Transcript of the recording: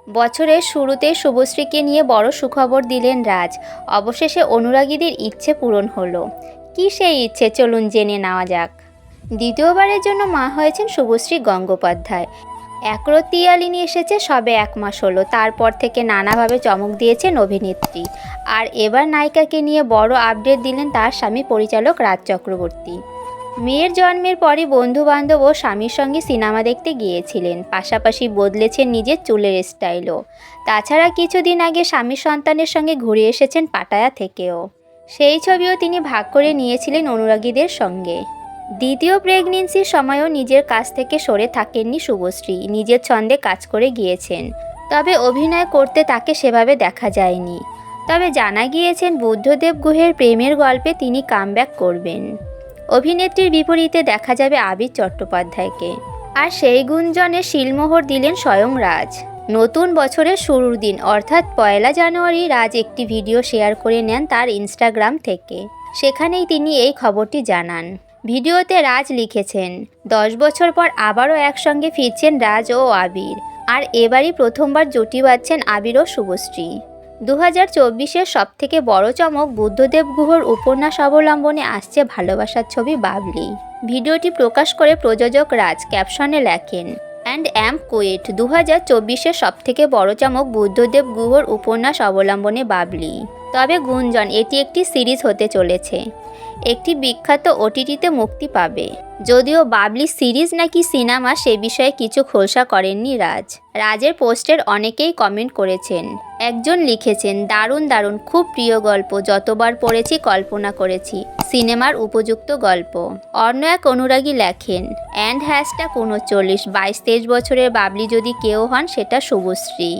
বছরের শুরুতেই শুভশ্রীকে নিয়ে বড় সুখবর দিলেন রাজ। অবশেষে অনুরাগীদের ইচ্ছে পূরণ হলো। কী সেই ইচ্ছে, চলুন জেনে নেওয়া যাক। দ্বিতীয়বারের জন্য মা হয়েছেন শুভশ্রী গঙ্গোপাধ্যায়। একরত্তিয়ালিনী এসেছে সবে 1 মাস হলো। তারপর থেকে নানাভাবে চমক দিয়েছেন অভিনেত্রী। আর এবার নায়িকাকে নিয়ে বড় আপডেট দিলেন তার স্বামী পরিচালক রাজ চক্রবর্তী। মেয়ের জন্মের পরই বন্ধুবান্ধব ও স্বামীর সঙ্গে সিনেমা দেখতে গিয়েছিলেন। পাশাপাশি বদলেছেন নিজের চুলের স্টাইলও। তাছাড়া কিছুদিন আগে স্বামীর সন্তানের সঙ্গে ঘুরে এসেছেন পাটায়া থেকেও। সেই ছবিও তিনি ভাগ করে নিয়েছিলেন অনুরাগীদের সঙ্গে। দ্বিতীয় প্রেগন্যান্সির সময়ও নিজের কাজ থেকে সরে থাকেননি শুভশ্রী। নিজের ছন্দে কাজ করে গিয়েছেন। তবে অভিনয় করতে তাকে সেভাবে দেখা যায়নি। তবে জানা গিয়েছেন বুদ্ধদেব গুহের প্রেমের গল্পে তিনি কামব্যাক করবেন। অভিনেত্রীর বিপরীতে দেখা যাবে আবির চট্টোপাধ্যায়কে। আর সেই গুঞ্জনে শিলমোহর দিলেন স্বয়ং রাজ। নতুন বছরের শুরুর দিন অর্থাৎ 1 জানুয়ারি রাজ একটি ভিডিও শেয়ার করে নেন তার ইনস্টাগ্রাম থেকে। সেখানেই তিনি এই খবরটি জানান। ভিডিওতে রাজ লিখেছেন, 10 বছর পর আবারও একসঙ্গে ফিরছেন রাজ ও আবির। আর এবারই প্রথমবার জুটি বাঁধছেন আবির ও শুভশ্রী। 2024-এর সবথেকে বড় চমক, বুদ্ধদেব গুহর উপন্যাস অবলম্বনে আসছে ভালোবাসার ছবি বাবলি। ভিডিওটি প্রকাশ করে প্রযোজক রাজ ক্যাপশনে লেখেন, অ্যান্ড অ্যাম কুইট। 2024-এর সবথেকে বড় চমক, বুদ্ধদেব গুহর উপন্যাস অবলম্বনে বাবলি। তবে গুঞ্জন, এটি একটি সিরিজ হতে চলেছে। একটি বিখ্যাত ওটিটিতে মুক্তি পাবে। যদিও বাবলি সিরিজ নাকি সিনেমা সে বিষয়ে কিছু খোলসা করেননি রাজ। রাজের পোস্টের অনেকেই কমেন্ট করেছেন। একজন লিখেছেন, দারুণ দারুণ, খুব প্রিয় গল্প, যতবার পড়েছি কল্পনা করেছি সিনেমার উপযুক্ত গল্প। অন্য এক অনুরাগী লেখেন, অ্যান্ড #39, 22-23 বছরের বাবলি যদি কেউ হন সেটা শুভশ্রী।